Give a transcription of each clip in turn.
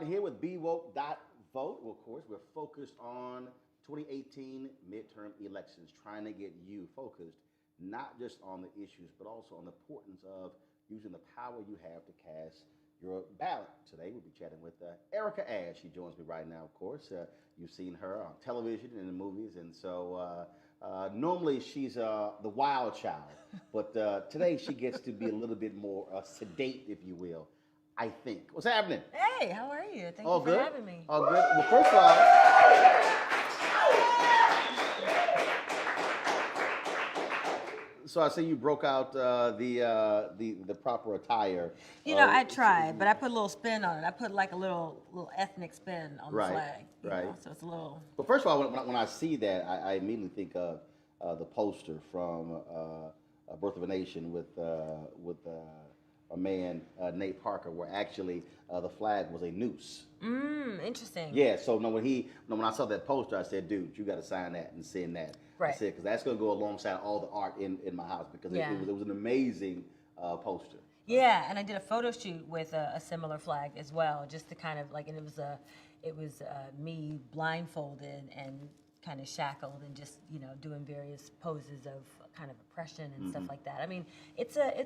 Here with BWOke.vote. Well, of course, we're focused on 2018 midterm elections, trying to get you focused not just on the issues, but also on the importance of using the power you have to cast your ballot. Today, we'll be chatting with Erica Ash. She joins me right now, of course. You've seen her on television and in the movies, and so normally she's the wild child, but today she gets to be a little bit more sedate, if you will. I think. What's happening? Hey, how are you? Thank All you good? for having me. All good. Well, first of all, so I see you broke out the proper attire. You know, I tried, but I put a little spin on it. I put like a little ethnic spin on the flag. Right. Know, so it's a little. But first of all, when I see that, I immediately think of the poster from Birth of a Nation with a man, Nate Parker, where actually the flag was a noose. Interesting. Yeah, so when I saw that poster, I said, dude, you got to sign that and send that. Right. I said, because that's going to go alongside all the art in my house, because it was an amazing poster. Yeah, and I did a photo shoot with a similar flag as well, just to kind of like, and it was me blindfolded and kind of shackled and just, you know, doing various poses of kind of oppression and stuff like that. I mean, it's a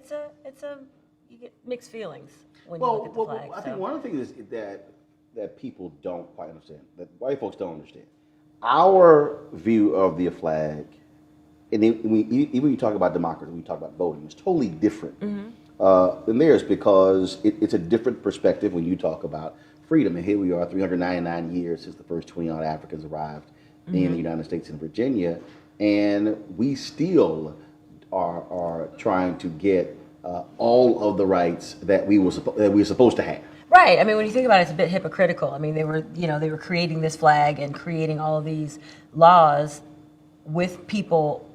you get mixed feelings when you look at the flag. I think one of the things is that people don't quite understand, that white folks don't understand. Our view of the flag, and even when you talk about democracy, when you talk about voting, it's totally different than theirs, because it's a different perspective when you talk about freedom. And here we are, 399 years since the first 20-odd Africans arrived in the United States and Virginia, and we still are trying to get all of the rights that we were supposed to have. Right. I mean, when you think about it, it's a bit hypocritical. I mean, they were creating this flag and creating all of these laws with people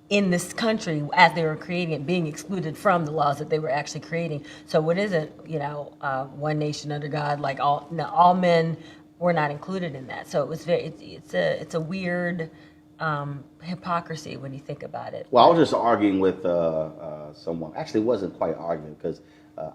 in this country as they were creating it, being excluded from the laws that they were actually creating. So what is it? You know, one nation under God, like all men were not included in that. So it was it's a weird hypocrisy when you think about it. Well, I was just arguing with someone. Actually, it wasn't quite an argument, because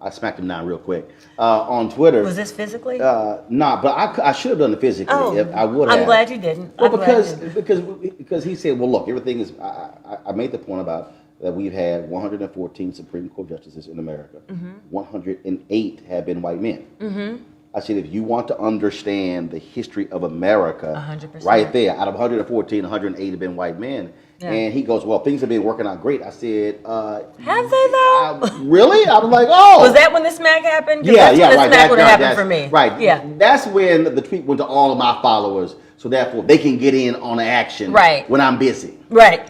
I smacked him down real quick on Twitter. Was this physically? Nah, but I should have done it physically. If I would have. I'm glad you didn't. Well, because he said, well, look, everything is. I made the point about that we've had 114 Supreme Court justices in America. 108 have been white men. I said, if you want to understand the history of America, 100%. right there, out of 114, 108 have been white men. Yeah. And he goes, well, things have been working out great. I said, have they though? Really? I was like, oh. Was that when the smack happened? Yeah, that's yeah, when right. The smack would have happened for me. Right. Yeah. That's when the tweet went to all of my followers, so therefore they can get in on the action. Right. When I'm busy. Right.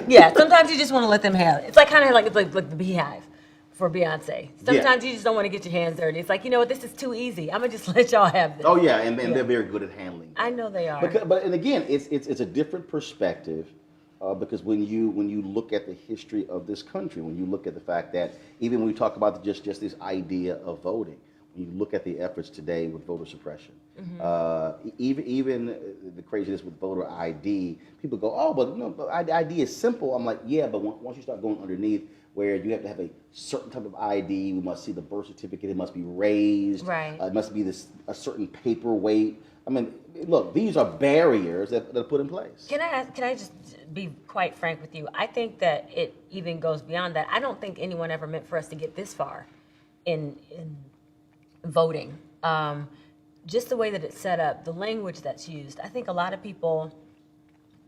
Yeah. Sometimes you just want to let them have it. It's like kind of like the Beehive for Beyonce. Sometimes you just don't want to get your hands dirty. It's like, you know what, this is too easy. I'm gonna just let y'all have this. Oh yeah, and they're very good at handling that. I know they are. But and again, it's a different perspective because when you look at the history of this country, when you look at the fact that even when we talk about just this idea of voting, when you look at the efforts today with voter suppression, even the craziness with voter ID, people go, oh, but ID is simple. I'm like, yeah, but once you start going underneath, where you have to have a certain type of ID, we must see the birth certificate, it must be raised, right. It must be a certain paperweight. I mean, look, these are barriers that are put in place. Can I just be quite frank with you? I think that it even goes beyond that. I don't think anyone ever meant for us to get this far in voting. Just the way that it's set up, the language that's used. I think a lot of people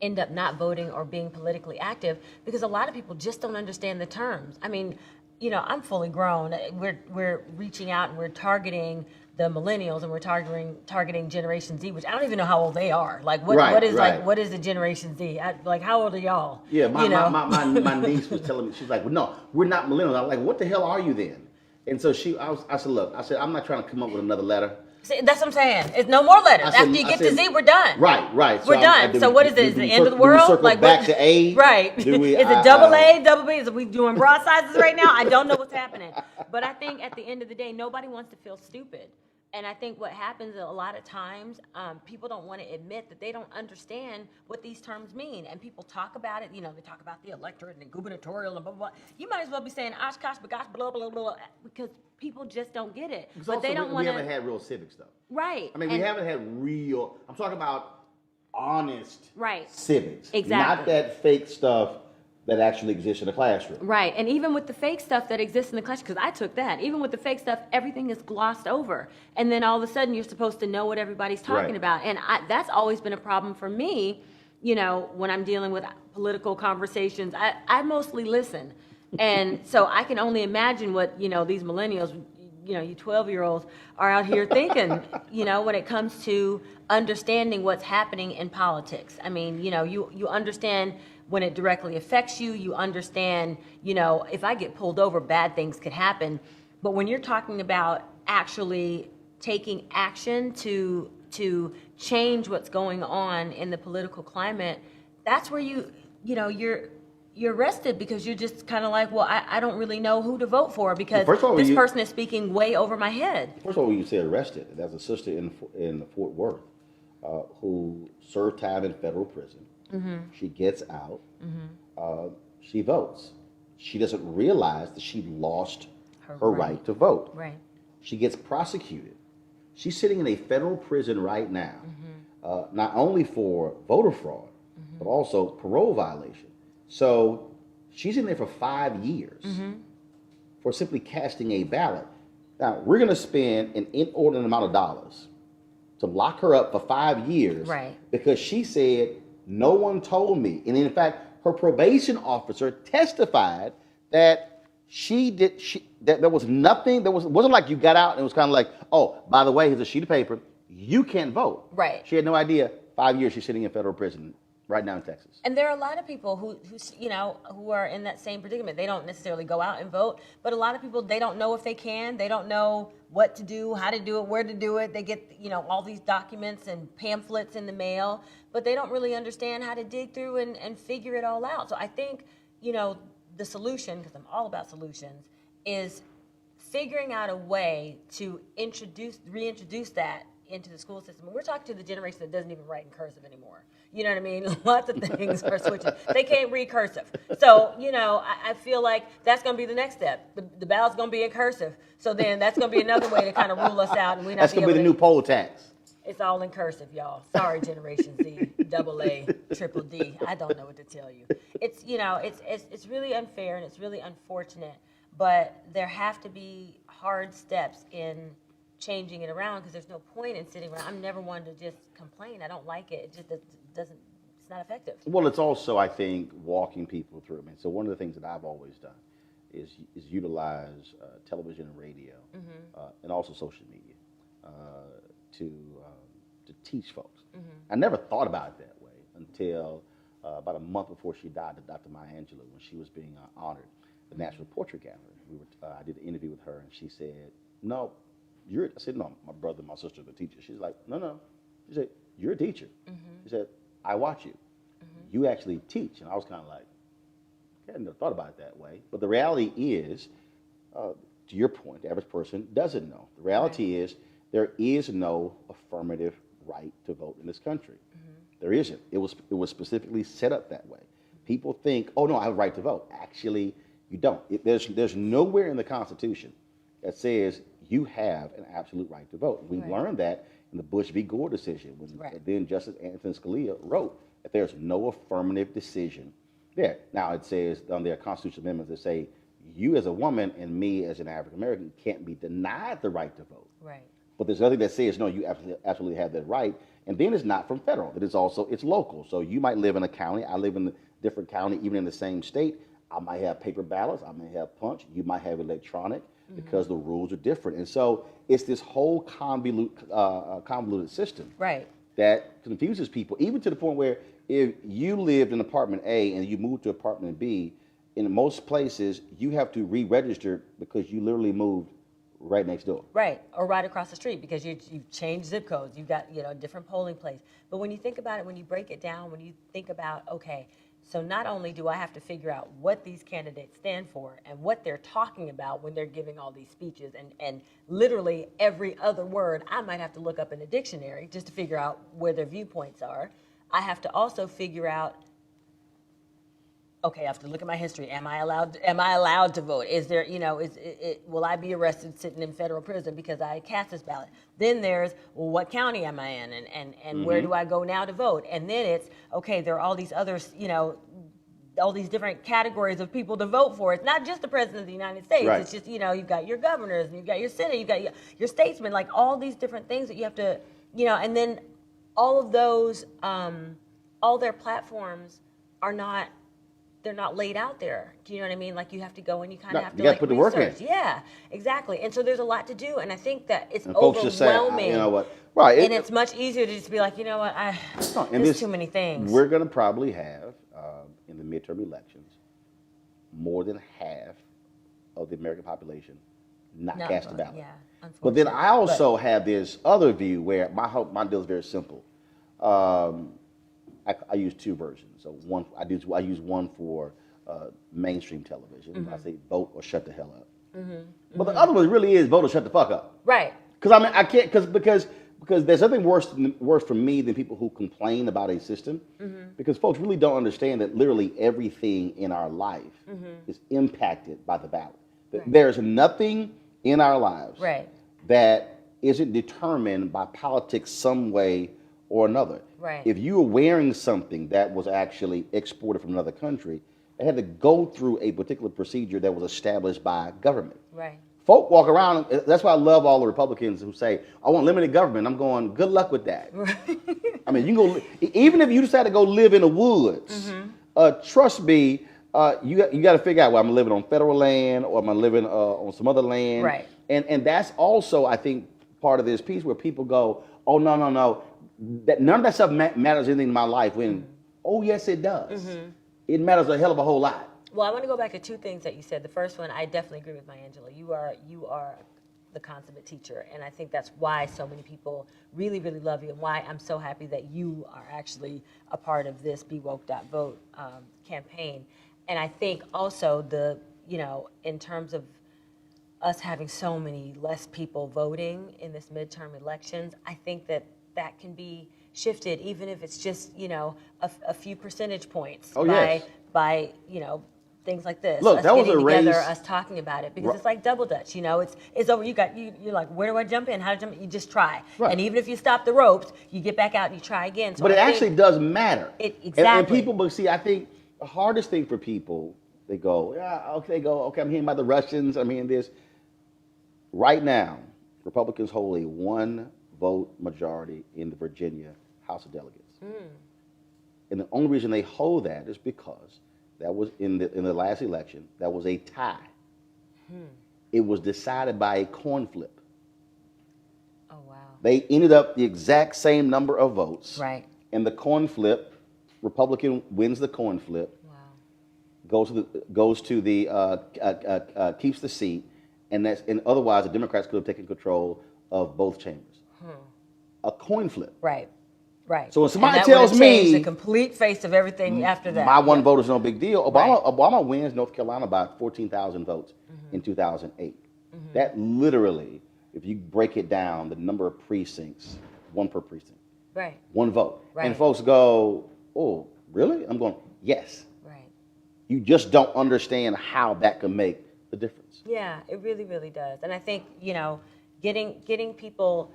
end up not voting or being politically active because a lot of people just don't understand the terms. I mean, I'm fully grown. We're reaching out and we're targeting the millennials and we're targeting Generation Z, which I don't even know how old they are. Like what is the Generation Z? Like how old are y'all? Yeah, my niece was telling me, she's like, well, no, we're not millennials. I'm like, what the hell are you then? And so I said, look, I'm not trying to come up with another letter. See, that's what I'm saying. It's no more letters. After you get to Z, we're done. Right. We're done. So what is it? Is it the end of the world? Like back to A? Right. Is it double A, double B? Is we doing broad sizes right now? I don't know what's happening. But I think at the end of the day, nobody wants to feel stupid. And I think what happens a lot of times, people don't want to admit that they don't understand what these terms mean. And people talk about it, they talk about the electorate and the gubernatorial and blah, blah, blah. You might as well be saying Oshkosh, bagosh, blah, blah, blah, because people just don't get it. Because but they don't want to. We haven't had real civics, though. Right. I mean, we haven't had real, I'm talking about honest civics. Exactly. Not that fake stuff that actually exists in the classroom. Right, and even with the fake stuff that exists in the classroom, because I took that, even with the fake stuff, everything is glossed over. And then all of a sudden, you're supposed to know what everybody's talking about. And that's always been a problem for me, when I'm dealing with political conversations. I mostly listen. And so I can only imagine what, these millennials, you 12-year-olds are out here thinking, when it comes to understanding what's happening in politics. I mean, you understand when it directly affects you, you understand, if I get pulled over, bad things could happen. But when you're talking about actually taking action to change what's going on in the political climate, that's where you're arrested because you're just kind of like, well, I don't really know who to vote for because this person is speaking way over my head. First of all, when you say arrested, there's a sister in Fort Worth who served time in federal prison. Mm-hmm. She gets out. Mm-hmm. She votes. She doesn't realize that she lost her right to vote. Right. She gets prosecuted. She's sitting in a federal prison right now, not only for voter fraud, but also parole violation. So she's in there for 5 years for simply casting a ballot. Now, we're going to spend an inordinate amount of dollars to lock her up for 5 years because she said, no one told me. And in fact, her probation officer testified that that there was nothing, wasn't like you got out and it was kind of like, oh, by the way, here's a sheet of paper. You can't vote. Right. She had no idea. 5 years she's sitting in federal prison right now in Texas. And there are a lot of people who are in that same predicament. They don't necessarily go out and vote, but a lot of people, they don't know if they can. They don't know what to do, how to do it, where to do it. They get, all these documents and pamphlets in the mail, but they don't really understand how to dig through and figure it all out. So I think, the solution, because I'm all about solutions, is figuring out a way to reintroduce that into the school system. We're talking to the generation that doesn't even write in cursive anymore. You know what I mean? Lots of things are switching. They can't read cursive. So, I feel like that's going to be the next step. The ballot's going to be in cursive. So then that's going to be another way to kind of rule us out. And that's going to be the new poll tax. It's all in cursive, y'all. Sorry, Generation Z, double A, triple D. I don't know what to tell you. It's, it's really unfair and it's really unfortunate. But there have to be hard steps in changing it around, because there's no point in sitting around. I'm never one to just complain. I don't like it. It just doesn't, it's not effective. Well, it's also, I think, walking people through. I mean, so one of the things that I've always done is utilize television and radio, and also social media to teach folks. I never thought about it that way until about a month before she died, Dr. Maya Angelou, when she was being honored, the National Portrait Gallery. I did an interview with her, and she said, "No, I said, "No, my brother and my sister are the teachers." She's like, "No." She said, "You're a teacher." She said, "I watch you. You actually teach." And I was kind of like, I never thought about it that way. But the reality is, to your point, the average person doesn't know. The reality is there is no affirmative right to vote in this country. There isn't. It was specifically set up that way. People think, oh, no, I have a right to vote. Actually, you don't. There's nowhere in the Constitution that says you have an absolute right to vote. We learned that in the Bush v. Gore decision, when then Justice Antonin Scalia wrote that there's no affirmative decision there. Now, it says on their constitutional amendments that say you as a woman and me as an African American can't be denied the right to vote. Right. But there's nothing that says, no, you absolutely have that right. And then it's not from federal. It is also, it's local. So you might live in a county. I live in a different county, even in the same state. I might have paper ballots. I may have punch. You might have electronic, because the rules are different. And so it's this whole convoluted system that confuses people, even to the point where if you lived in apartment A and you moved to apartment B, in most places you have to re-register because you literally moved right next door. Right, or right across the street, because you've changed zip codes. You've got, a different polling place. But when you think about it, when you break it down, when you think about, okay, so not only do I have to figure out what these candidates stand for and what they're talking about when they're giving all these speeches, and literally every other word I might have to look up in the dictionary just to figure out where their viewpoints are. I have to also figure out, okay, I have to look at my history. Am I allowed to vote? Is there, will I be arrested sitting in federal prison because I cast this ballot? Then there's, well, what county am I in, and where do I go now to vote? And then it's, okay, there are all these others, all these different categories of people to vote for. It's not just the president of the United States. Right. It's just, you've got your governors, and you've got your senate, you've got your statesmen, like all these different things that you have to, and then all of those, all their platforms are not, they're not laid out there. Do you know what I mean? Like, you have to go and you kind of have to like put research. The work in. Yeah, exactly. And so there's a lot to do, and I think that it's overwhelming. Just say, you know what? Right. And it's much easier to just be like, you know what? There's too many things. We're going to probably have in the midterm elections more than half of the American population not cast a ballot. Yeah, but then I also have this other view where my deal is very simple. I use two versions. So one, I use one for mainstream television. I say vote or shut the hell up. But the other one really is vote or shut the fuck up. Right. Because I can't, because there's nothing worse for me than people who complain about a system. Because folks really don't understand that literally everything in our life is impacted by the ballot. Right. There's nothing in our lives that isn't determined by politics some way or another. Right. If you were wearing something that was actually exported from another country, it had to go through a particular procedure that was established by government. Right. Folk walk around, that's why I love all the Republicans who say, I want limited government. I'm going, good luck with that. Right. I mean, you can go, even if you decide to go live in the woods, trust me, you got to figure out, well, I'm living on federal land or am I living on some other land? Right. And that's also, I think, part of this piece where people go, oh, no. That none of that stuff matters anything in my life, when, oh, yes, it does. It matters a hell of a whole lot. Well, I want to go back to two things that you said. The first one, I definitely agree with Maya Angelou. You are the consummate teacher, and I think that's why so many people really, really love you, and why I'm so happy that you are actually a part of this BWOKE.vote campaign. And I think also in terms of us having so many less people voting in this midterm elections, I think that can be shifted, even if it's just, a few percentage points by things like this. Look, us that was getting a race. Together, us talking about it, because it's like double dutch. It's over. You're like, where do I jump in? How to jump in? You just try. Right. And even if you stop the ropes, you get back out and you try again. So but it actually does matter. Exactly. And people, but see, I think the hardest thing for people, they go, okay, I'm hearing about the Russians, I'm hearing this. Right now, Republicans hold a 1-vote majority in the Virginia House of Delegates. And the only reason they hold that is because that was in the last election, that was a tie. It was decided by a coin flip. Oh, wow. They ended up the exact same number of votes. Right. And the coin flip, Republican wins the coin flip. Wow. Keeps the seat, and otherwise the Democrats could have taken control of both chambers. A coin flip. Right. Right. So when somebody and that tells changed me the complete face of everything after that. my one vote is no big deal, Right. Obama wins North Carolina by 14,000 votes in 2008. That literally, if you break it down, the number of precincts, one per precinct. Right. One vote. Right. And folks go, oh, really? I'm going, yes. Right. You just don't understand how that can make the difference. Yeah, it really, really does. And I think, getting people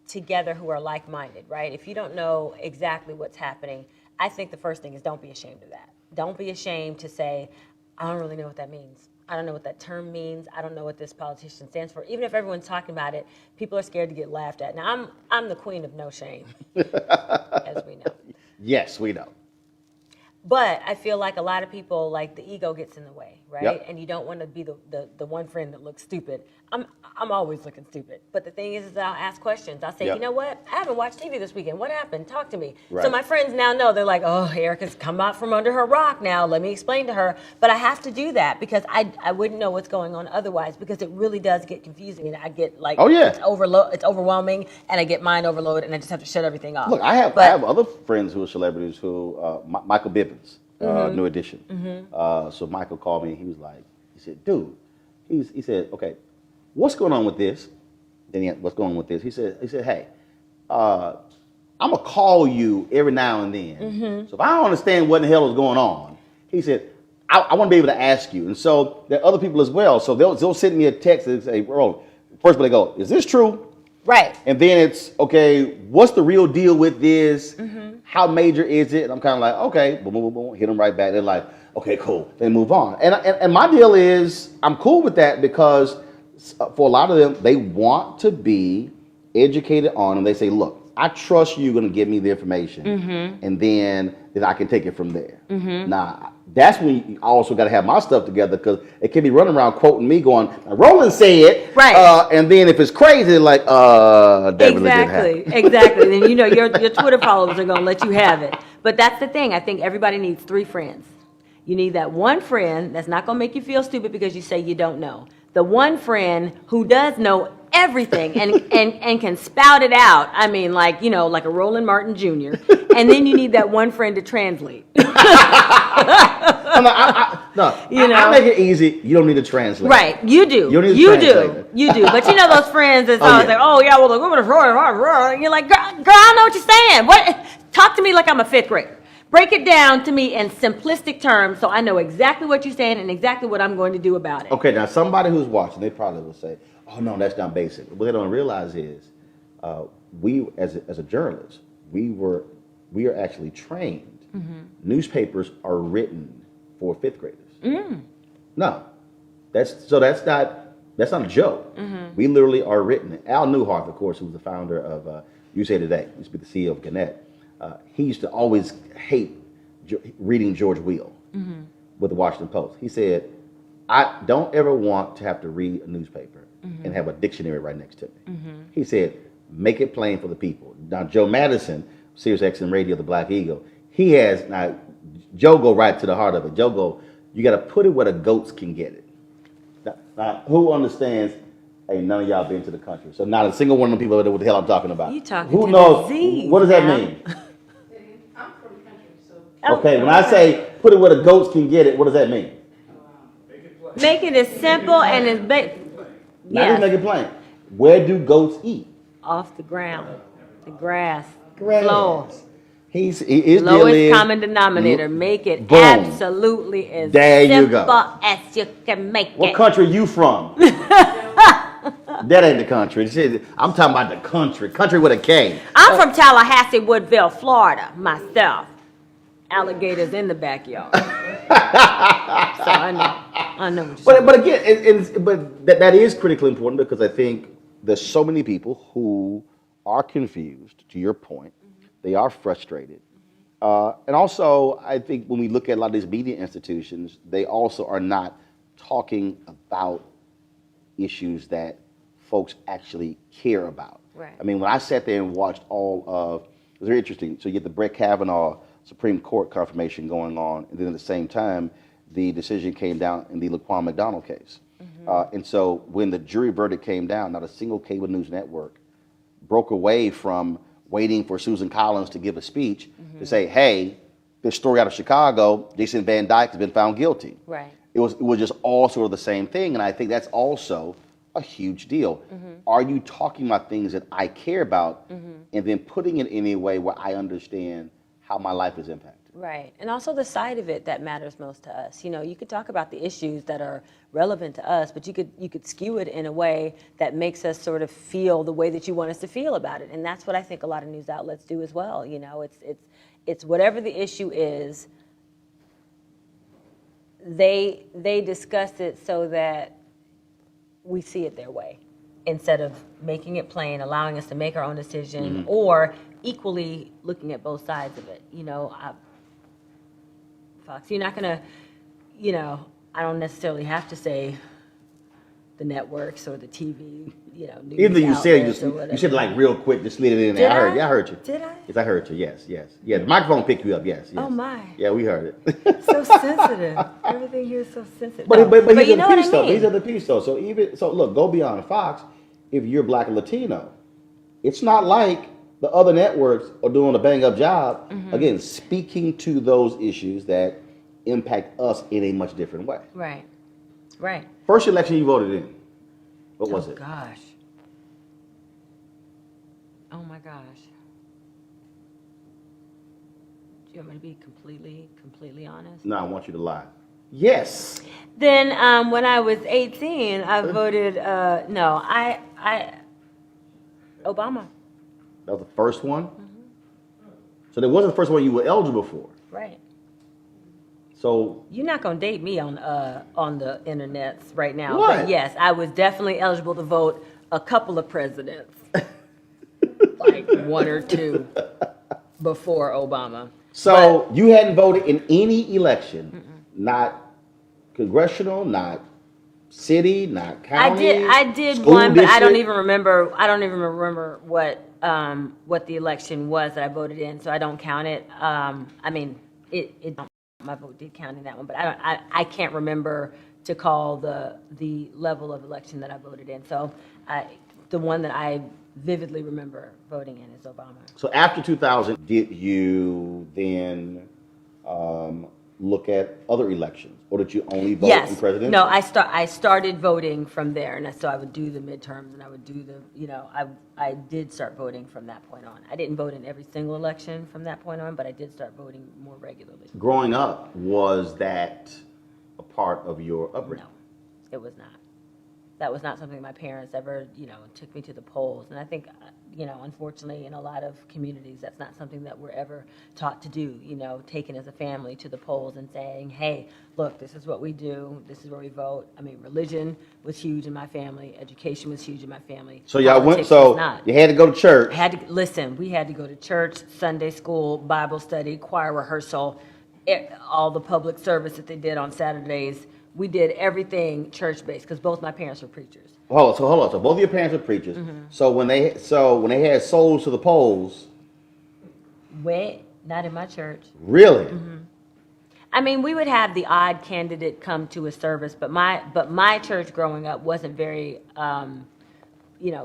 together who are like-minded, right? If you don't know exactly what's happening, I think the first thing is don't be ashamed of that. Don't be ashamed to say, I don't really know what that means. I don't know what that term means. I don't know what this politician stands for. Even if everyone's talking about it, people are scared to get laughed at. Now, I'm the queen of no shame, as we know. Yes, we know. But I feel like a lot of people, like the ego gets in the way, right? Yep. And you don't want to be the one friend that looks stupid. I'm always looking stupid. But the thing is I'll ask questions. I'll say, Yep. you know what? I haven't watched TV this weekend. What happened? Talk to me. Right. So my friends now know. They're like, oh, Erica's come out from under her rock now. Let me explain to her. But I have to do that because I wouldn't know what's going on otherwise, because it really does get confusing. And I get like, Oh, yeah. it's overwhelming, and I get mind overload, and I just have to shut everything off. Look, I have other friends who are celebrities who, Michael Bivins, New Edition. So Michael called me, he said, dude, he said, okay, what's going on with this? Then what's going on with this? He said, hey, I'm gonna call you every now and then. So if I don't understand what the hell is going on, he said, I want to be able to ask you. And so there are other people as well. So they'll send me a text and say, bro, first they go, is this true? Right. And then it's, okay, what's the real deal with this? How major is it? And I'm kind of like, okay, boom, boom, boom, boom, hit them right back. They're like, okay, cool. Then move on. And my deal is, I'm cool with that because for a lot of them, they want to be educated on, and they say, look, I trust you're going to give me the information, and then I can take it from there. Now, that's when you also got to have my stuff together, because it can be running around quoting me going, Roland said, right. And then if it's crazy, like, that really didn't happen. Exactly. Then your Twitter followers are going to let you have it. But that's the thing. I think everybody needs 3 friends. You need that one friend that's not going to make you feel stupid because you say you don't know. The one friend who does know everything and can spout it out. I mean, like a Roland Martin Jr. And then you need that one friend to translate. I make it easy. You don't need to translate. Right, you do. You do. But those friends that's always like, oh yeah, well, you're like, girl, I know what you're saying. What? Talk to me like I'm a 5th grader. Break it down to me in simplistic terms so I know exactly what you're saying and exactly what I'm going to do about it. Okay, now somebody who's watching, they probably will say, oh no, that's not basic. What they don't realize is we, as a journalist, we are actually trained. Newspapers are written for 5th graders. No, that's not a joke. We literally are written. Al Newhart, of course, who's the founder of USA Today, used to be the CEO of Gannett. He used to always hate reading George Will with the Washington Post. He said, I don't ever want to have to read a newspaper and have a dictionary right next to me. He said, make it plain for the people. Now, Joe Madison, Sirius XM Radio, the Black Eagle, Joe go right to the heart of it. Joe go, you got to put it where the goats can get it. Now, who understands? Hey, none of y'all been to the country, so not a single one of the people that know what the hell I'm talking about. You talking Who to knows? the Z's, what does that now. mean? I'm from the country, so. Okay, when I say put it where the goats can get it, what does that mean? Make it as simple and as Not just make it plain. Where do goats eat? off the ground, the grass, Grass. floor. His Lowest deal is, common denominator. Make it Boom. absolutely as There you simple go. as you can make What it. country you from? That ain't the country. I'm talking about the country. Country with a K. I'm from Tallahassee, Woodville, Florida, myself. Alligators in the backyard. So I know what you're saying. But again, but that is critically important, because I think there's so many people who are confused, to your point. They are frustrated. And also, I think when we look at a lot of these media institutions, they also are not talking about issues that folks actually care about. Right. I mean, when I sat there and watched all of, it was very interesting. So you get the Brett Kavanaugh Supreme Court confirmation going on, and then at the same time, the decision came down in the Laquan McDonald case. And so when the jury verdict came down, not a single cable news network broke away from waiting for Susan Collins to give a speech to say, hey, this story out of Chicago, Jason Van Dyke has been found guilty. Right. It was just all sort of the same thing, and I think that's also a huge deal. Are you talking about things that I care about and then putting it in a way where I understand how my life is impacted? Right. And also the side of it that matters most to us. You know, you could talk about the issues that are relevant to us, but you could skew it in a way that makes us sort of feel the way that you want us to feel about it. And that's what I think a lot of news outlets do as well. You know, it's whatever the issue is, they discuss it so that we see it their way, instead of making it plain, allowing us to make our own decision, or equally looking at both sides of it. You know, Fox, you're not going to, you know, I don't necessarily have to say the networks or the TV, you know, news Even though you said, outlets or whatever. you said like real quick, just slid it in there. Did I heard I? you. I heard you. Did I? Yes, I heard you. Yes. Yeah, the microphone picked you up. Yes. Oh, my. Yeah, we heard it. So sensitive. Everything here is so sensitive. But here's you the know what piece I though. mean. These are the piece though. So look, go beyond Fox. If you're Black and Latino, it's not like the other networks are doing a bang up job. Again, speaking to those issues that impact us in a much different way. Right. Right. First election you voted in, what was it? Gosh. Oh my gosh. Do you want me to be completely honest? No, I want you to lie. Yes. Then when I was 18, I voted, Obama. That was the first one? So that wasn't the first one you were eligible for. Right. So You're not going to date me on the internets right now. What? But yes, I was definitely eligible to vote a couple of presidents. Like one or two before Obama. So you hadn't voted in any election, not congressional, not city, not county. I did school one, but I don't district? even remember. I don't even remember what the election was that I voted in, so I don't count it. I mean, my vote did count in that one, but I can't remember to call the level of election that I voted in. So the one that I vividly remember voting in is Obama. So after 2000, did you then look at other elections, or did you only vote in presidential? No, I started voting from there, and so I would do the midterms, and I would do I did start voting from that point on. I didn't vote in every single election from that point on, but I did start voting more regularly. Growing up, was that a part of your upbringing? No, it was not. That was not something my parents ever, took me to the polls. And I think, unfortunately, in a lot of communities, that's not something that we're ever taught to do, taken as a family to the polls and saying, hey, look, this is what we do. This is where we vote. I mean, religion was huge in my family. Education was huge in my family. So y'all went, Politics was not. you had to go to church. We had to go to church, Sunday school, Bible study, choir rehearsal, all the public service that they did on Saturdays. We did everything church-based because both my parents were preachers. Hold on. So both of your parents were preachers. So when they had souls to the polls, Not in my church. really? I mean, we would have the odd candidate come to a service, but my church growing up wasn't very,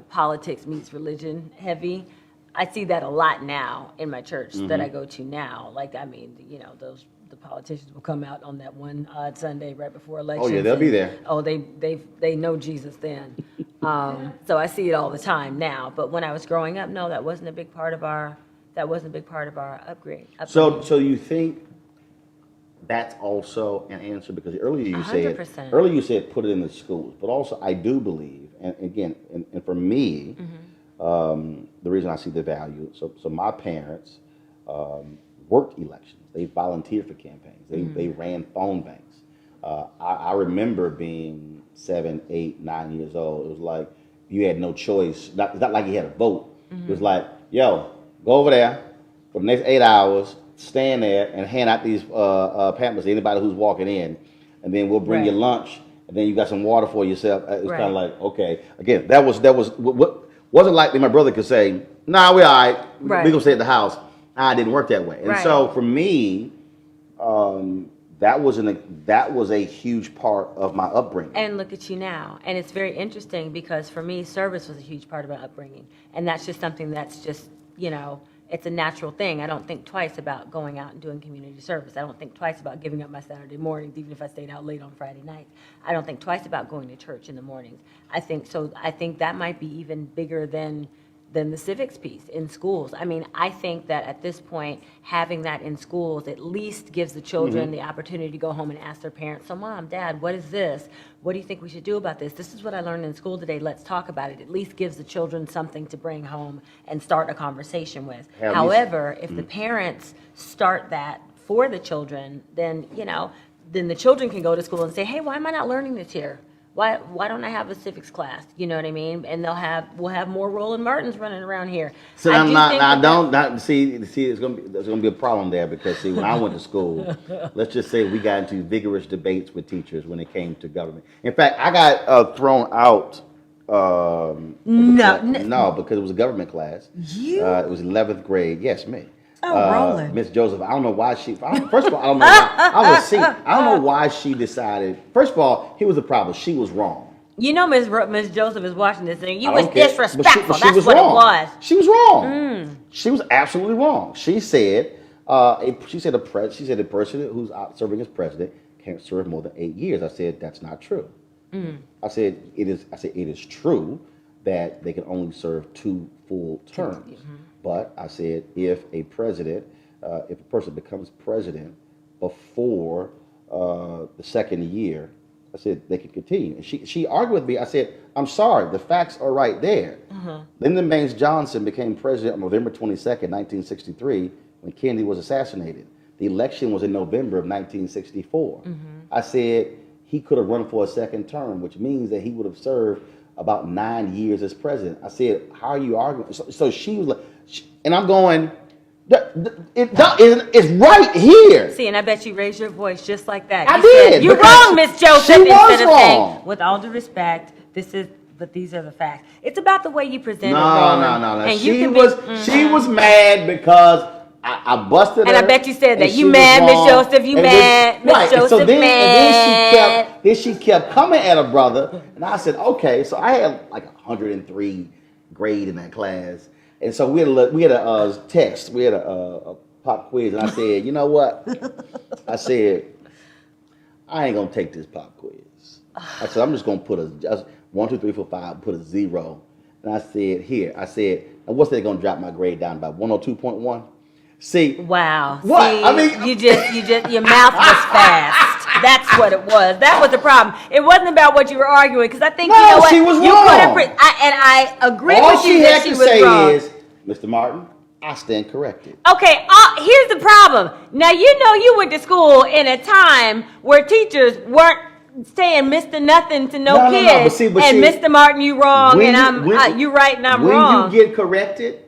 politics meets religion heavy. I see that a lot now in my church that I go to now. Like, I mean, the politicians will come out on that one odd Sunday right before elections. Oh yeah, they'll be there. Oh, they know Jesus then. So I see it all the time now. But when I was growing up, no, that wasn't a big part of our upgrade. So you think that's also an answer, because earlier you 100%. said put it in the schools, but also I do believe, and again, and for me, the reason I see the value. So my parents worked elections. They volunteered for campaigns. They ran phone banks. I remember being 7, 8, 9 years old. It was like you had no choice. It's not like you had a vote. It was like, yo, go over there for the next 8 hours, stand there and hand out these pamphlets to anybody who's walking in, and then we'll bring you lunch, and then you got some water for yourself. It's kind of like, okay. Again, that was what wasn't like my brother could say, nah, we all right. We gonna stay at the house. It didn't work that way. And so for me, that was a huge part of my upbringing. And look at you now. And it's very interesting because for me, service was a huge part of my upbringing. And that's just something that's just, it's a natural thing. I don't think twice about going out and doing community service. I don't think twice about giving up my Saturday mornings, even if I stayed out late on Friday nights. I don't think twice about going to church in the mornings. I think that might be even bigger than the civics piece in schools. I mean, I think that at this point, having that in schools at least gives the children the opportunity to go home and ask their parents, so Mom, Dad, what is this? What do you think we should do about this? This is what I learned in school today. Let's talk about it. At least gives the children something to bring home and start a conversation with. However, if the parents start that for the children, then, then the children can go to school and say, hey, why am I not learning this here? Why don't I have a civics class? You know what I mean? And we'll have more Roland Martins running around here. So see, there's gonna be a problem there because when I went to school, let's just say we got into vigorous debates with teachers when it came to government. In fact, I got thrown out. No, because it was a government class. It was 11th grade. Yes, me. Roland. Miss Joseph, I don't know why first of all, I don't know why, I don't know why she decided. First of all, here was the problem. She was wrong. Miss Joseph is watching this thing. You was disrespectful. That's what wrong. it was. She was wrong. She was absolutely wrong. She said, a person who's out serving as president can't serve more than 8 years. I said, that's not true. I said, it is true that they can only serve 2 full terms. But I said, if a person becomes president before the second year, I said they can continue. And she argued with me. I said, I'm sorry, the facts are right there. Lyndon Baines Johnson became president on November 22nd, 1963, when Kennedy was assassinated. The election was in November of 1964. I said he could have run for a second term, which means that he would have served about 9 years as president. I said, how are you arguing? So she was like, and I'm going, it's right here. See, and I bet you raised your voice just like that. I did. You're wrong, Miss Joseph. She was wrong. Saying, with all due respect, but these are the facts. It's about the way you present it. No. And she was mad because I busted her. And I bet you said that. You mad, Miss Joseph? You mad, Miss Joseph? So then she kept coming at her brother, and I said, okay. So I had like 103 grade in that class. And so we had a test. We had a pop quiz, and I said, you know what? I said, I ain't gonna take this pop quiz. I said, I'm just gonna put just 1, 2, 3, 4, 5, put a 0. And I said, and what's they gonna drop my grade down by 102.1? See? Wow. What? See, I mean, you just your mouth was fast. That's what it was. That was the problem. It wasn't about what you were arguing, because I think you know what? She was you wrong. I agree All with you that she was wrong. All she had to say is, Mr. Martin, I stand corrected. Okay, here's the problem. Now, you went to school in a time where teachers weren't saying Mr. Nothing to no kids. But Mr. Martin, you wrong, and you right and I'm wrong. When you get corrected,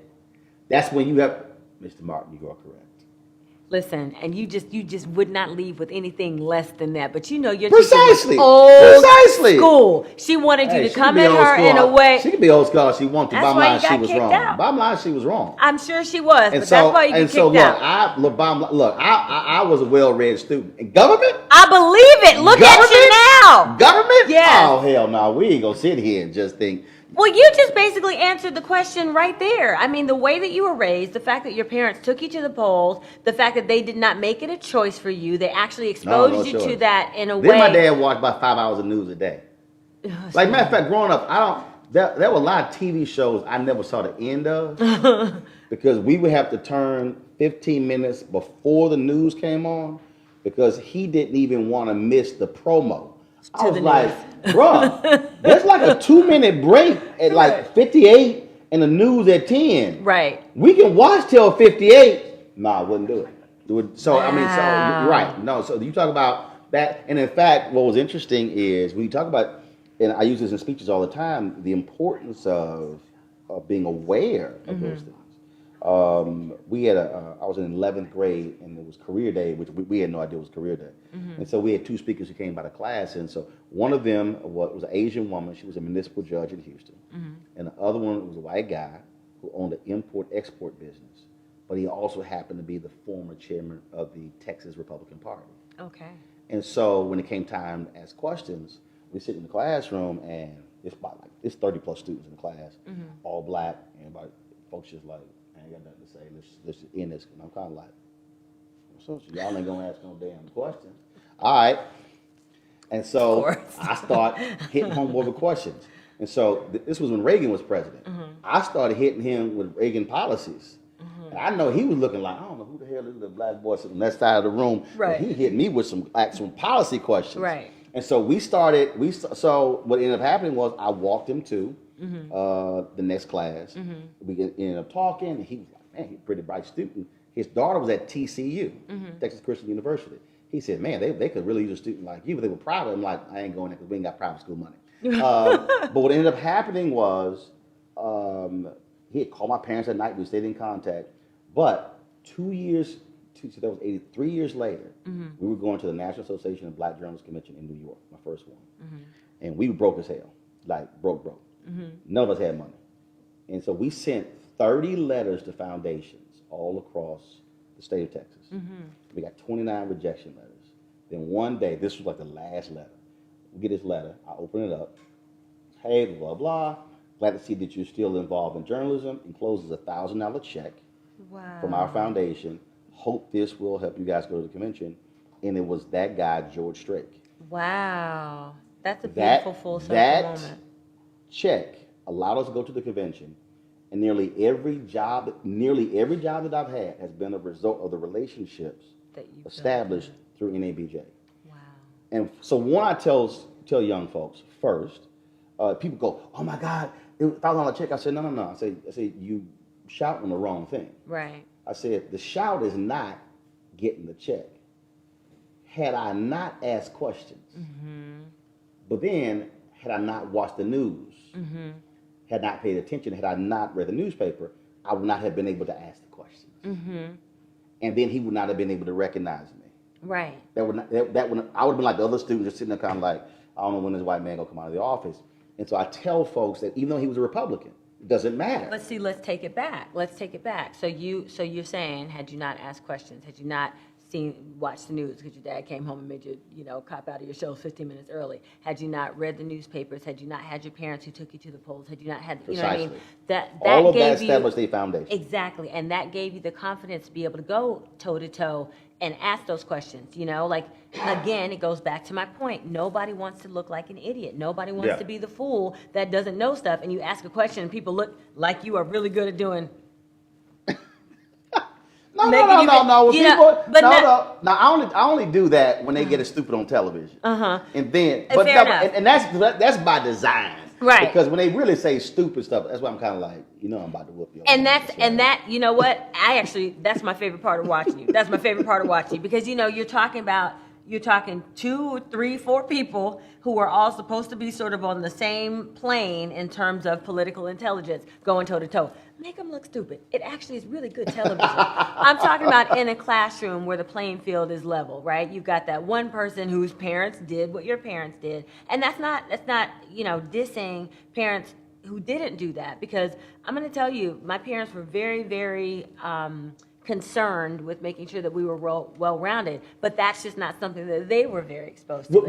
that's when you have, Mr. Martin, you are correct. Listen, and you just would not leave with anything less than that. But your teacher Precisely. was old school. She wanted you to come at her in a way. She could be old school if she wanted to. That's bottom why line, you got she was kicked wrong. out. Bottom line, she was wrong. I'm sure she was, And but that's why you get kicked out. I was a well-read student. In government? I believe it. Look at you now. Government? Yes. Oh, hell no. We ain't going to sit here and just think. Well, you just basically answered the question right there. I mean, the way that you were raised, the fact that your parents took you to the polls, the fact that they did not make it a choice for you, they actually exposed you to that in a way. Then my dad watched about 5 hours of news a day. Like, matter of fact, growing up, there were a lot of TV shows I never saw the end of because we would have to turn 15 minutes before the news came on because he didn't even want to miss the promo. I was like, bruh, there's like a 2-minute break at like 58 and the news at 10. Right. We can watch till 58. Nah, I wouldn't do it. So, wow. I mean, so, you're right. No, so you talk about that. And in fact, what was interesting is when you talk about and I use this in speeches all the time, the importance of being aware of those things. We had I was in 11th grade, and it was career day, which we had no idea it was career day. And so we had two speakers who came by the class, and so one of them was an Asian woman. She was a municipal judge in Houston. And the other one was a white guy who owned an import-export business, but he also happened to be the former chairman of the Texas Republican Party. Okay. And so when it came time to ask questions, we sit in the classroom, and it's 30 plus students in the class, all black, and folks just like, I ain't got nothing to say. Let's just end this. And I'm kind of like, so y'all ain't gonna ask no damn questions. All right. And so I start hitting home with questions. And so this was when Reagan was president. I started hitting him with Reagan policies. And I know he was looking like, I don't know who the hell is the black boy sitting on that side of the room. Right. But he hit me with some policy questions. Right. And so so what ended up happening was I walked him to the next class. We ended up talking, and he was like, man, he's a pretty bright student. His daughter was at TCU, Texas Christian University. He said, man, they could really use a student like you, but they were proud of him. Like, I ain't going there because we ain't got private school money. But what ended up happening was he had called my parents at night. We stayed in contact. But 2 years, so that was 83 years later, we were going to the National Association of Black Journalists Convention in New York, my first one. And we were broke as hell, like broke. None of us had money. And so we sent 30 letters to foundations all across the state of Texas. We got 29 rejection letters. Then one day, this was like the last letter. We get this letter, I open it up. Hey, blah, blah. Glad to see that you're still involved in journalism. Encloses a $1,000 check from our foundation. Hope this will help you guys go to the convention. And it was that guy, George Strait. Wow. That's a beautiful full circle moment. That check allowed us to go to the convention. And nearly every job that I've had has been a result of the relationships that you've established through NABJ. Wow. And so when I tell young folks first, people go, "Oh my God, it was $1,000 check." I said, "No. I say you shouting the wrong thing." Right. I said the shout is not getting the check. Had I not asked questions, but then had I not watched the news, had not paid attention, had I not read the newspaper, I would not have been able to ask the questions. And then he would not have been able to recognize me. Right. I would have been like the other students, just sitting there kind of like, I don't know when this white man gonna come out of the office. And so I tell folks that even though he was a Republican, it doesn't matter. Let's take it back. So you're saying, had you not asked questions, had you not watched the news because your dad came home and made you, cop out of your show 15 minutes early. Had you not read the newspapers, had you not had your parents who took you to the polls, had you not had, you know what I mean? That all of gave that established a foundation. Exactly, and that gave you the confidence to be able to go toe to toe and ask those questions. Again, it goes back to my point. Nobody wants to look like an idiot. Nobody wants to be the fool that doesn't know stuff. And you ask a question, and people look like you are really good at doing. No. I only do that when they get it stupid on television. And then, and that's by design, right? Because when they really say stupid stuff, that's why I'm kind of like, I'm about to whoop you. You know what? That's my favorite part of watching you. That's my favorite part of watching you because you're talking 2, 3, 4 people who are all supposed to be sort of on the same plane in terms of political intelligence, going toe to toe. Make them look stupid. It actually is really good television. I'm talking about in a classroom where the playing field is level, right? You've got that one person whose parents did what your parents did, and that's not dissing parents who didn't do that, because I'm going to tell you, my parents were very, very concerned with making sure that we were well-rounded, but that's just not something that they were very exposed to.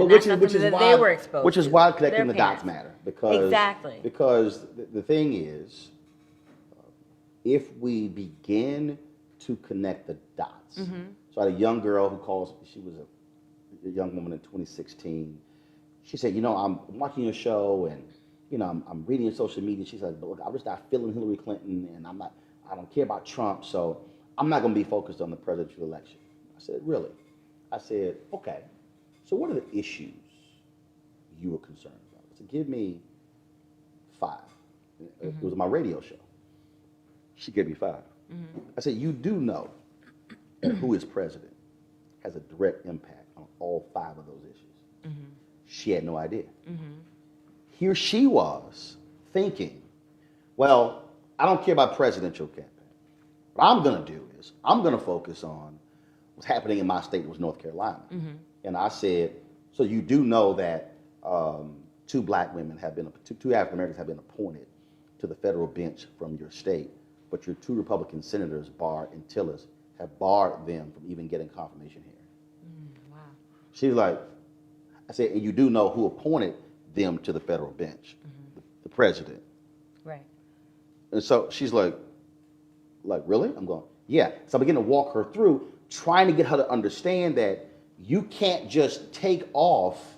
Which is why connecting the dots matter. Because the thing is, if we begin to connect the dots. So I had a young girl who calls. She was a young woman in 2016. She said, I'm watching your show and I'm reading your social media. She said, look, I'm just not feeling Hillary Clinton, and I don't care about Trump, so I'm not going to be focused on the presidential election. I said, really? I said, okay. So what are the issues you were concerned about? I said, give me 5. It was my radio show. She gave me 5. I said, you do know that who is president has a direct impact on all 5 of those issues. She had no idea. here she was thinking, well, I don't care about presidential campaign. What I'm going to do is I'm going to focus on what's happening in my state, was North Carolina. Mm-hmm. And I said, so you do know that two black women have been, two African Americans have been appointed to the federal bench from your state, but your two Republican senators, Barr and Tillis, have barred them from even getting confirmation hearing. Wow. She's like, I said, and you do know who appointed them to the federal bench, the president. Right. And so she's like, really? I'm going, yeah. So I begin to walk her through, trying to get her to understand that you can't just take off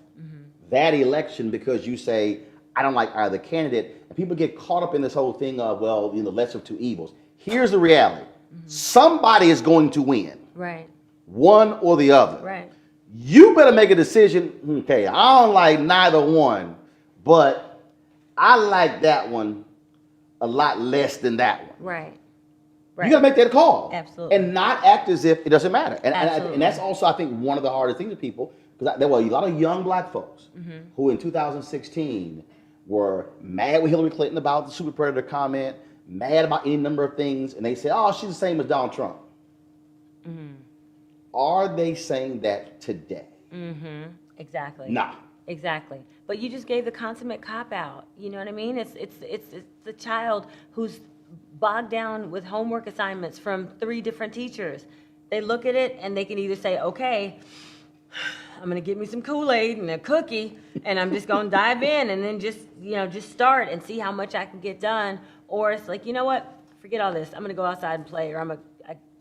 that election because you say, I don't like either candidate. And people get caught up in this whole thing of, well, lesser of two evils. Here's the reality. Somebody is going to win. Right. One or the other. Right. You better make a decision. Okay, I don't like neither one, but I like that one a lot less than that one. Right. You got to make that call. Absolutely. And not act as if it doesn't matter. Absolutely. And that's also, I think, one of the hardest things to people, because there were a lot of young black folks who in 2016 were mad with Hillary Clinton about the super predator comment, mad about any number of things, and they said, oh, she's the same as Donald Trump. Are they saying that today? Exactly. Nah. Exactly. But you just gave the consummate cop-out. You know what I mean? It's the child who's bogged down with homework assignments from 3 different teachers. They look at it and they can either say, okay, I'm going to get me some Kool-Aid and a cookie, and I'm just going to dive in and then just start and see how much I can get done. Or it's like, you know what? Forget all this. I'm going to go outside and play, or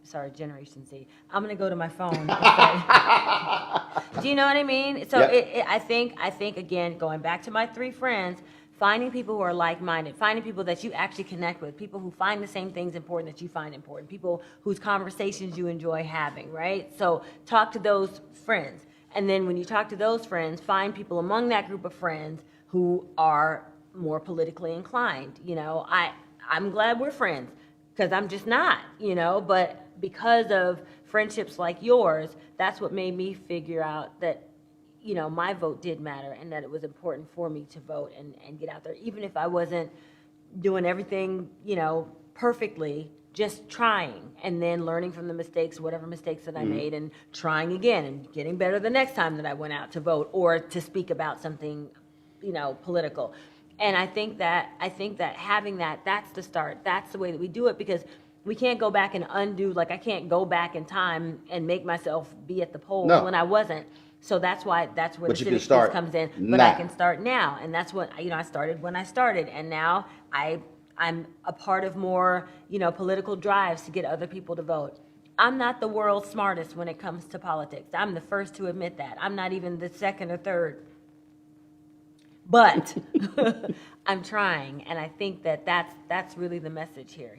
sorry, Generation Z. I'm going to go to my phone and play. Do you know what I mean? So Yep. I think, again, going back to my 3 friends, finding people who are like-minded, finding people that you actually connect with, people who find the same things important that you find important, people whose conversations you enjoy having, right? So talk to those friends. And then when you talk to those friends, find people among that group of friends who are more politically inclined. I'm glad we're friends, because I'm just not, but because of friendships like yours, that's what made me figure out that my vote did matter, and that it was important for me to vote and get out there, even if I wasn't doing everything, perfectly, just trying, and then learning from the mistakes, whatever mistakes that I made, and trying again and getting better the next time that I went out to vote or to speak about something, political. And I think that having that's the start. That's the way that we do it, because we can't go back and undo, I can't go back in time and make myself be at the polls when I wasn't. So that's where the civics piece comes in. But I can start now, and that's what I started when I started, and now I'm a part of more political drives to get other people to vote. I'm not the world's smartest when it comes to politics. I'm the first to admit that. I'm not even the second or third. But I'm trying, and I think that's really the message here.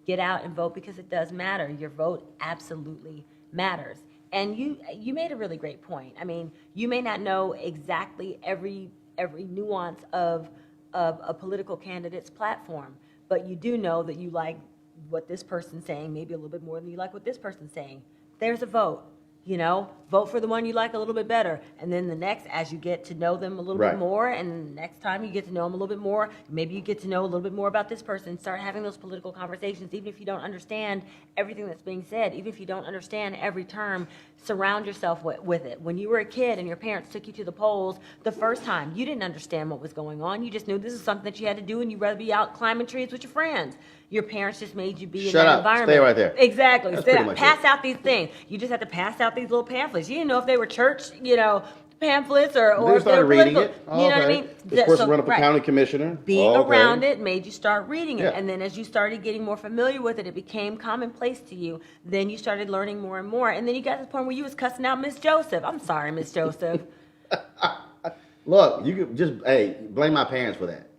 Get out and vote, because it does matter. Your vote absolutely matters. And you made a really great point. I mean, you may not know exactly every nuance of a political candidate's platform, but you do know that you like what this person's saying, maybe a little bit more than you like what this person's saying. There's a vote. Vote for the one you like a little bit better. And then the next, as you get to know them a little bit more, and next time you get to know them a little bit more, maybe you get to know a little bit more about this person, start having those political conversations, even if you don't understand everything that's being said, even if you don't understand every term, surround yourself with it. When you were a kid and your parents took you to the polls the first time, you didn't understand what was going on. You just knew this is something that you had to do, and you'd rather be out climbing trees with your friends. Your parents just made you be in that environment. Stay right there. Exactly. Pass it. out these things. You just had to pass out these little pamphlets. You didn't know if they were church, pamphlets or if they were political. Reading it. You know what I mean? This person run up for county commissioner. Being around it made you start reading it. Yeah. And then as you started getting more familiar with it, it became commonplace to you. Then you started learning more and more. And then you got to the point where you was cussing out Miss Joseph. I'm sorry, Miss Joseph. Look, you could just blame my parents for that.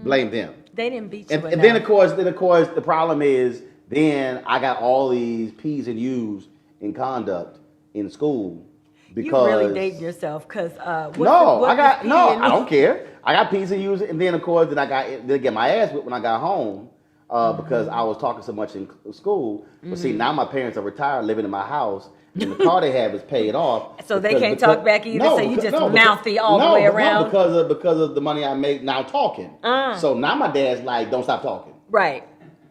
Blame them. They didn't beat you enough. And then of course the problem is, then I got all these P's and U's in conduct in school, because you really dating yourself, because I don't care. I got P's and U's, and then of course then get my ass whipped when I got home because I was talking so much in school. But see, now my parents are retired, living in my house, And the car they have is paid off. So they can't talk back either, so you just mouthy all the way around? No, because of the money I make now talking. So now my dad's like, don't stop talking. Right.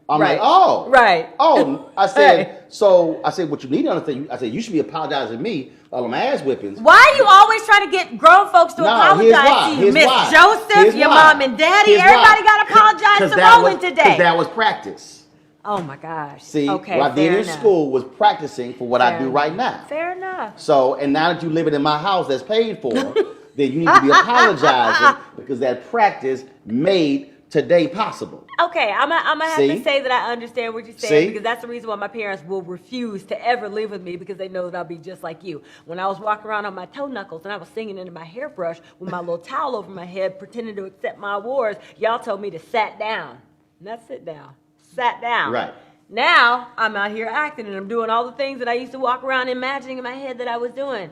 I'm right. like, oh. Right. Oh, I said, what you need to understand, I said, you should be apologizing to me all them ass whippings. Why are you always trying to get grown folks to apologize to you? Miss Joseph, your mom and daddy, everybody got to apologize to Roland today. Because that was practice. Oh my gosh. See, okay, what I did in school was practicing for what I do right now. Fair enough. So, and now that you living in my house that's paid for, then you need to be apologizing because that practice made today possible. Okay, I'm gonna have to say that I understand what you're saying because that's the reason why my parents will refuse to ever live with me because they know that I'll be just like you. When I was walking around on my toe knuckles and I was singing into my hairbrush with my little towel over my head pretending to accept my awards, y'all told me to sat down. Not sit down. Sat down. Right. Now I'm out here acting and I'm doing all the things that I used to walk around imagining in my head that I was doing.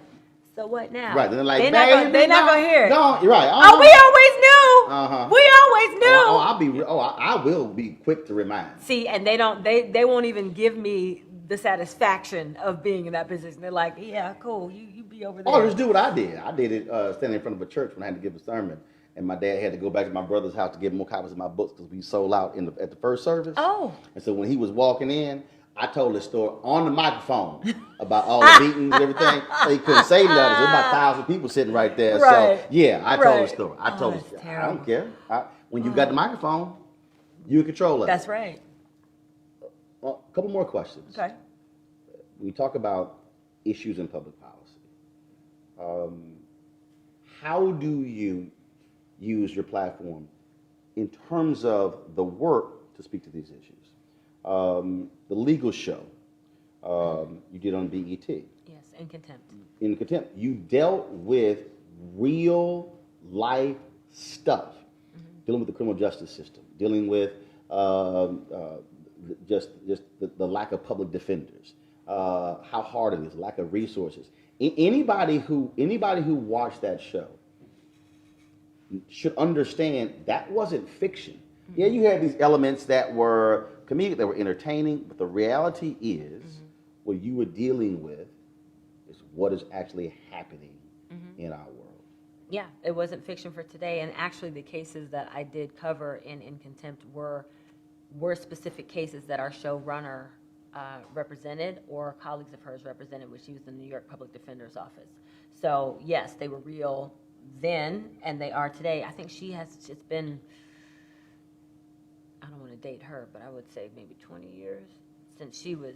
So what now? Right. They're like, they're not gonna hear it. No, you're right. Oh, we always knew. We always knew. I will be quick to remind. See, and they won't even give me the satisfaction of being in that position. They're like, yeah, cool. You be over there. Oh, just do what I did. I did it standing in front of a church when I had to give a sermon. And my dad had to go back to my brother's house to get more copies of my books because we sold out at the first service. Oh. And so when he was walking in, I told the story on the microphone about all the beatings and everything. So he couldn't say nothing. There was about 1,000 people sitting right there. Right. So, yeah, I told the story. I don't care. When you got the microphone, you're in control of it. That's right. A couple more questions. Okay. When you talk about issues in public policy, how do you use your platform in terms of the work to speak to these issues? The legal show you did on BET. Yes, in contempt. In contempt, you dealt with real life stuff, dealing with the criminal justice system, dealing with just the lack of public defenders, how hard it is, lack of resources. Anybody who watched that show should understand that wasn't fiction. Yeah, you had these elements that were comedic, that were entertaining, but the reality is what you were dealing with is what is actually happening in our world. Yeah, it wasn't fiction for today, and actually the cases that I did cover in contempt were specific cases that our showrunner represented or colleagues of hers represented, which she was the New York Public Defender's Office. So yes, they were real then, and they are today. I think it's been, I don't want to date her, but I would say maybe 20 years since she was,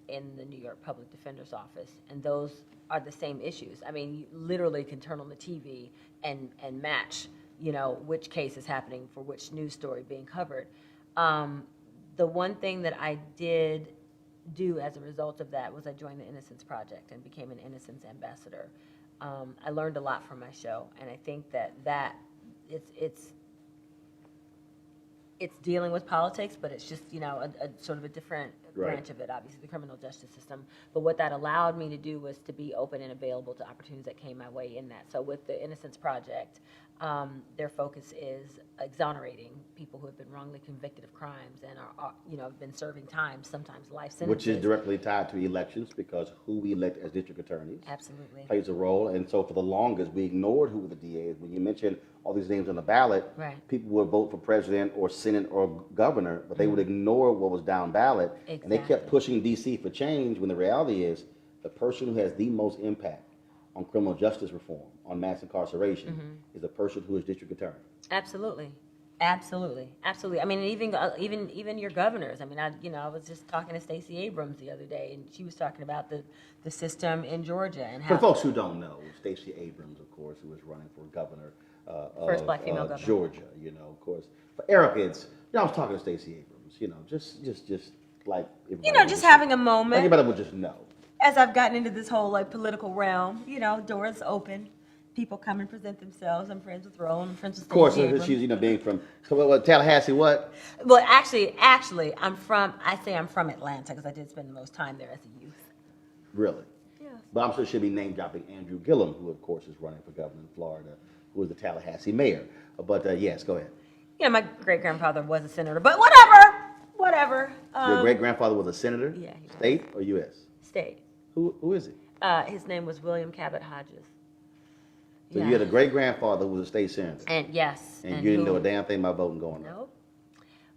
in the New York Public Defender's Office. And those are the same issues. I mean, you literally can turn on the TV and match, which case is happening for which news story being covered. The one thing that I did do as a result of that was I joined the Innocence Project and became an Innocence Ambassador. I learned a lot from my show, and I think that it's dealing with politics, but it's just, a sort of a different branch of it, obviously, the criminal justice system. But what that allowed me to do was to be open and available to opportunities that came my way in that. So with the Innocence Project, their focus is exonerating people who have been wrongly convicted of crimes and are have been serving time, sometimes life sentences. Which is directly tied to elections, because who we elect as district attorneys absolutely plays a role. And so for the longest, we ignored who the DA is. When you mentioned all these names on the ballot, people would vote for president or senate or governor, but they would ignore what was down ballot. Exactly. And they kept pushing DC for change when the reality is the person who has the most impact on criminal justice reform, on mass incarceration, is a person who is district attorney. Absolutely. Absolutely. I mean, even your governors. I mean, I was just talking to Stacey Abrams the other day, and she was talking about the system in Georgia and how. For folks who don't know, Stacey Abrams, of course, who was running for governor first black female governor. Georgia, of course. For Erica, I was talking to Stacey Abrams, just like just having a moment. Everybody would just know. As I've gotten into this whole political realm, doors open. People come and present themselves. I'm friends with Roland. I'm friends with Stacey Abrams. Of course, she's being from Tallahassee. What? Well, actually, I'm from Atlanta because I did spend the most time there as a youth. Really? Yeah. But I'm sure she'll be name dropping Andrew Gillum, who of course is running for governor in Florida, who is the Tallahassee mayor. But yes, go ahead. My great grandfather was a senator, but whatever. Your great grandfather was a senator. Yeah. State or U.S.? State. Who is he? His name was William Cabot Hodges. So you had a great-grandfather who was a state senator. And yes. And you didn't know a damn thing about voting going on. Nope.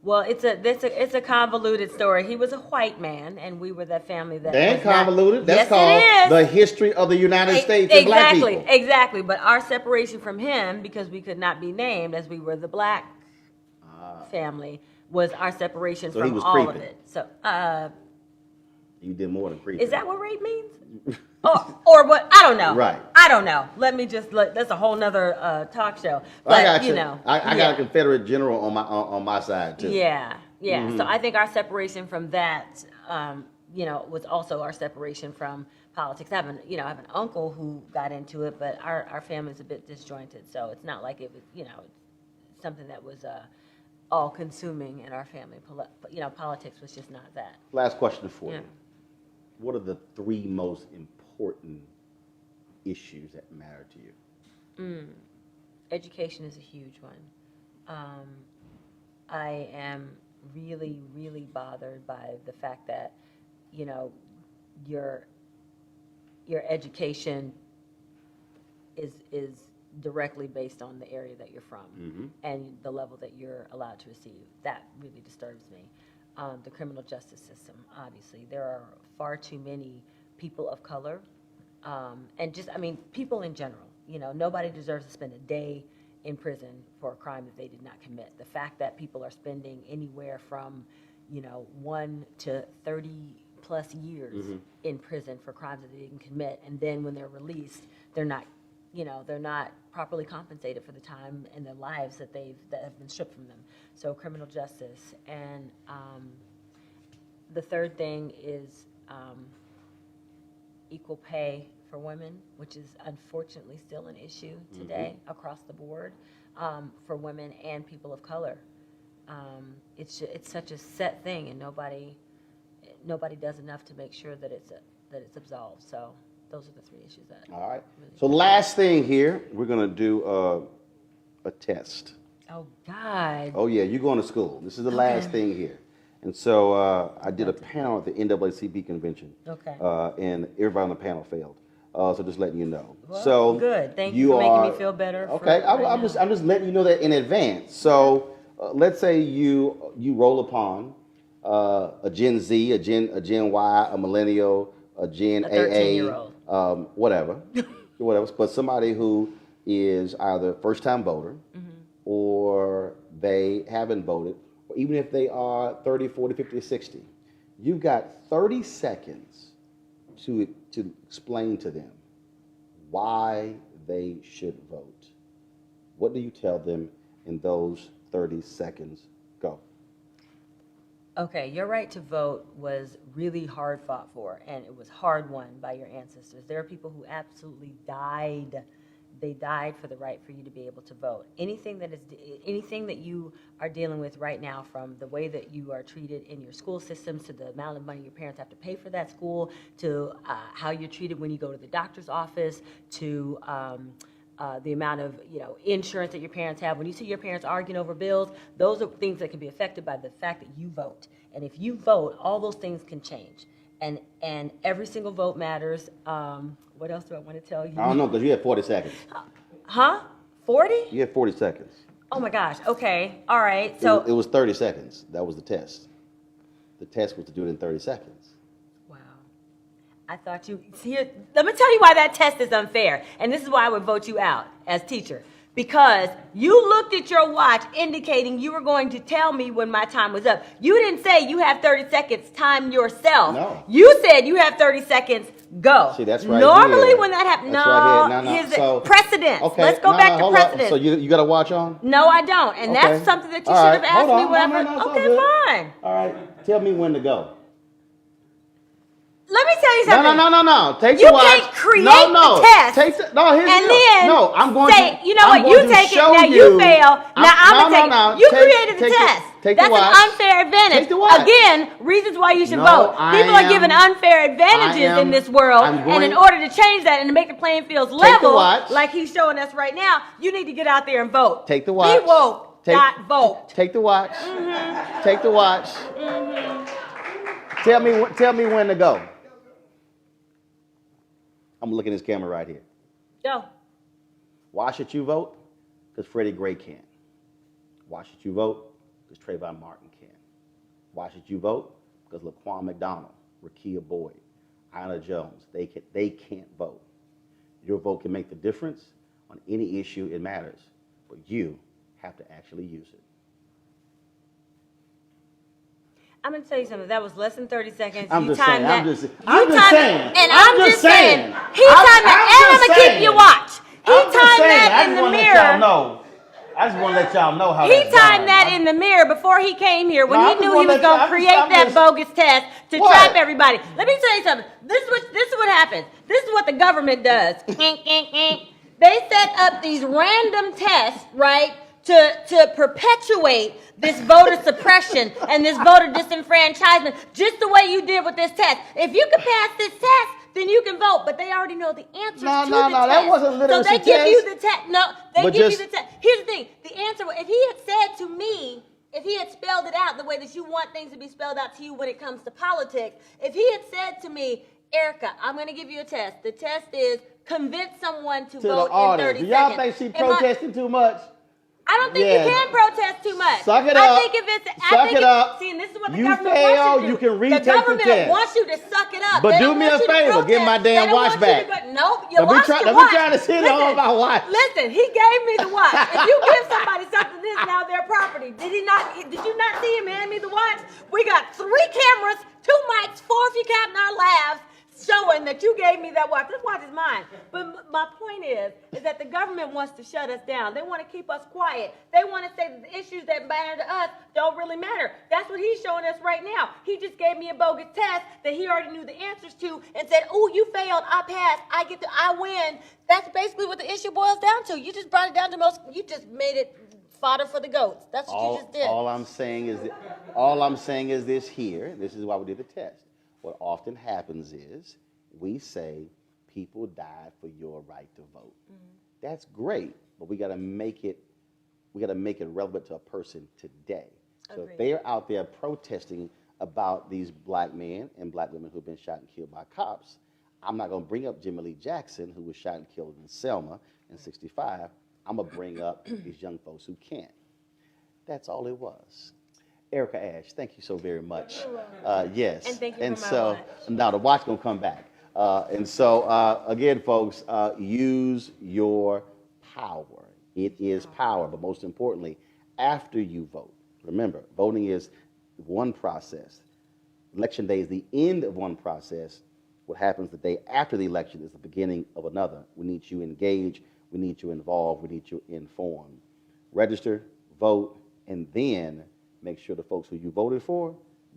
Well, it's a convoluted story. He was a white man, and we were that family that. That ain't convoluted. That's yes, called it is. the history of the United States and black people. Exactly. But our separation from him, because we could not be named as we were the black family, was our separation So he from was all creeping. of it. So, You did more than creeping. is that what rape means? or what? I don't know. Right. I don't know. That's a whole nother talk show. But, I got you. know. I got a Confederate general on my side too. Yeah. Mm-hmm. So I think our separation from that, was also our separation from politics. I have an uncle who got into it, but our family's a bit disjointed. So it's not like it was, something that was all consuming in our family. Politics was just not that. Last question for Yeah. you. What are the 3 most important issues that matter to you? Education is a huge one. I am really, really bothered by the fact that, your education is directly based on the area that you're from and the level that you're allowed to receive. That really disturbs me. The criminal justice system, obviously. There are far too many people of color and people in general. Nobody deserves to spend a day in prison for a crime that they did not commit. The fact that people are spending anywhere from, 1 to 30 plus years in prison for crimes that they didn't commit, and then when they're released, they're not properly compensated for the time and their lives that have been stripped from them. So criminal justice, and the third thing is equal pay for women, which is unfortunately still an issue today across the board for women and people of color. It's such a set thing, and nobody does enough to make sure that it's absolved. So those are the 3 issues that. All right. Really So last thing here, we're going to do a test. Oh, God. Oh, yeah, you're going to school. This is the last thing here. And so I did a panel at the NAACP convention. Okay. And everybody on the panel failed. So just letting you know. Well, so good. Thank you for making me feel better. Okay, I'm just letting you know that in advance. So let's say you roll upon a Gen Z, a Gen Y, a millennial, a Gen A AA, 13-year-old. whatever, but somebody who is either first-time voter or they haven't voted, or even if they are 30, 40, 50, 60, you've got 30 seconds to explain to them why they should vote. What do you tell them in those 30 seconds? Go. Okay, your right to vote was really hard fought for, and it was hard won by your ancestors. There are people who absolutely died. They died for the right for you to be able to vote. Anything that you are dealing with right now, from the way that you are treated in your school systems, to the amount of money your parents have to pay for that school, to how you're treated when you go to the doctor's office, to the amount of insurance that your parents have. When you see your parents arguing over bills, those are things that can be affected by the fact that you vote. And if you vote, all those things can change. And every single vote matters. What else do I want to tell you? I don't know, because you had 40 seconds. Huh? 40? You had 40 seconds. Oh my gosh. Okay. All right. So it was 30 seconds. That was the test. The test was to do it in 30 seconds. wow. I thought you here. Let me tell you why that test is unfair, and this is why I would vote you out as teacher. Because you looked at your watch indicating you were going to tell me when my time was up. You didn't say you have 30 seconds, time yourself. No. You said you have 30 seconds, go. See, that's right Normally here. when that happens, That's right here. No. here's So, precedence. okay, Let's go back to hold on. precedence. So you got a watch on? No, I don't. And Okay. that's something that you All should right. have asked Hold me on. whenever. No, it's all Okay, good. fine. All right. Tell me when to go. Let me tell you something. No. Take You the watch. can't create No. the test. Take the, no, here's And the deal. then No, I'm going say, to. you know I'm what, you going to take it, show now you fail. Now I'm going to take it. You created the test. Take That's the watch. an unfair advantage. Take the watch. Again, reasons why you should No, vote. People are given unfair I advantages am- in this world, I'm and in going- order to change that and to make the playing fields the level, watch. like he's showing us right now, you need to get out there and vote. Take the watch. Be woke, not vote. Take the watch. Take the watch. Tell me when to go. I'm looking at this camera right here. Go. Why should you vote? Because Freddie Gray can. Why should you vote? Because Trayvon Martin can. Why should you vote? Because Laquan McDonald, Rakia Boyd, Ina Jones, they can't vote. Your vote can make the difference on any issue it matters, but you have to actually use it. I'm going to tell you something. That was less than 30 seconds. I'm you just saying. timed that. I'm just saying. And I'm just saying. He timed that. And I'm going to keep you watch. He timed that in the mirror. I just want to let y'all know how he timed that in the mirror before he came here when he knew he was going to create that bogus test to trap everybody. Let me tell you something. This is what happens. This is what the government does. They set up these random tests, right, to perpetuate this voter suppression and this voter disenfranchisement, just the way you did with this test. If you can pass this test, then you can vote. But they already know the answers to the test. No, that wasn't literacy test. So they give you the test. No, they give you the test. Here's the thing. The answer, if he had said to me, if he had spelled it out the way that you want things to be spelled out to you when it comes to politics, if he had said to me, Erica, I'm going to give you a test. The test is convince someone to vote in 30 seconds. Do y'all think she's protesting too much? I don't think you can protest too much. Suck it up. I think if it's, suck it up. See, and this is what the you government fail, wants you to do. You can retake the test. The government wants you to suck it up. But do me a favor, get my damn watch back. Nope, your watch Don't be trying to sit on my watch. Listen, he gave me the watch. If you give somebody something this now their property, did you not see him hand me the watch? We got 3 cameras, 2 mics, 4 if you count in our labs, showing that you gave me that watch. This watch is mine. But my point is that the government wants to shut us down. They want to keep us quiet. They want to say that the issues that matter to us don't really matter. That's what he's showing us right now. He just gave me a bogus test that he already knew the answers to and said, oh, you failed, I passed, I win. That's basically what the issue boils down to. You just brought it down to you just made it fodder for the goats. That's what you just did. All I'm saying is this here. This is why we did the test. What often happens is we say people died for your right to vote. Mm-hmm. That's great, but we got to make it relevant to a person today. So if they're out there protesting about these black men and black women who've been shot and killed by cops, I'm not going to bring up Jimmy Lee Jackson, who was shot and killed in Selma in '65. I'm going to bring up these young folks who can't. That's all it was. Erica Ash, thank you so very much. Yes. And thank you for my watch. Now the watch gonna come back. Again, folks, use your power. It is power, but most importantly, after you vote. Remember, voting is one process. Election day is the end of one process. What happens the day after the election is the beginning of another. We need you engaged. We need you involved. We need you informed. Register, vote, and then make sure the folks who you voted for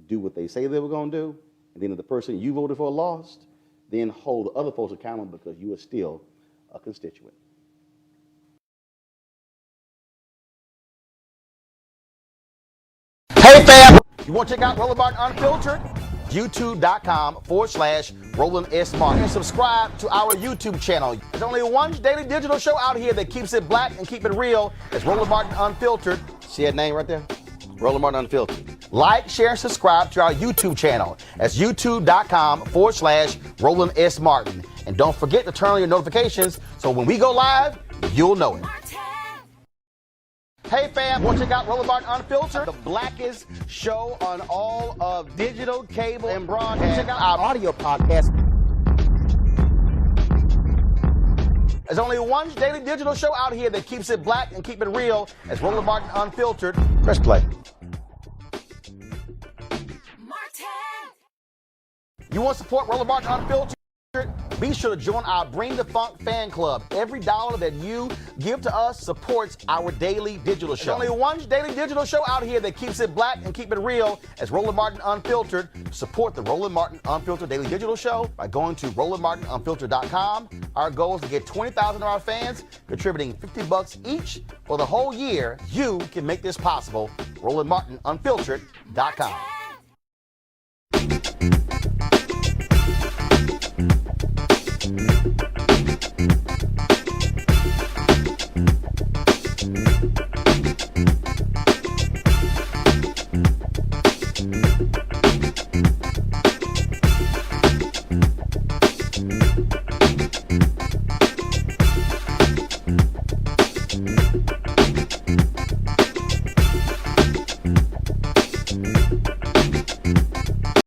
do what they say they were going to do. And then if the person you voted for lost, then hold the other folks accountable because you are still a constituent. Hey fam, you want to check out Roland Martin Unfiltered? YouTube.com/Roland S. Martin. And subscribe to our YouTube channel. There's only one daily digital show out here that keeps it black and keep it real. It's Roland Martin Unfiltered. See that name right there? Roland Martin Unfiltered. Like, share, and subscribe to our YouTube channel. That's youtube.com/Roland S. Martin. And don't forget to turn on your notifications so when we go live, you'll know it. Hey fam, want to check out Roland Martin Unfiltered? The blackest show on all of digital, cable, and broadcast. Check out our audio podcast. There's only one daily digital show out here that keeps it black and keep it real. It's Roland Martin Unfiltered. Press play. You want to support Roland Martin Unfiltered? Be sure to join our Bring the Funk fan club. Every dollar that you give to us supports our daily digital show. There's only one daily digital show out here that keeps it black and keep it real. It's Roland Martin Unfiltered. Support the Roland Martin Unfiltered daily digital show by going to RolandMartinUnfiltered.com. Our goal is to get 20,000 of our fans contributing $50 each for the whole year. You can make this possible. RolandMartinUnfiltered.com.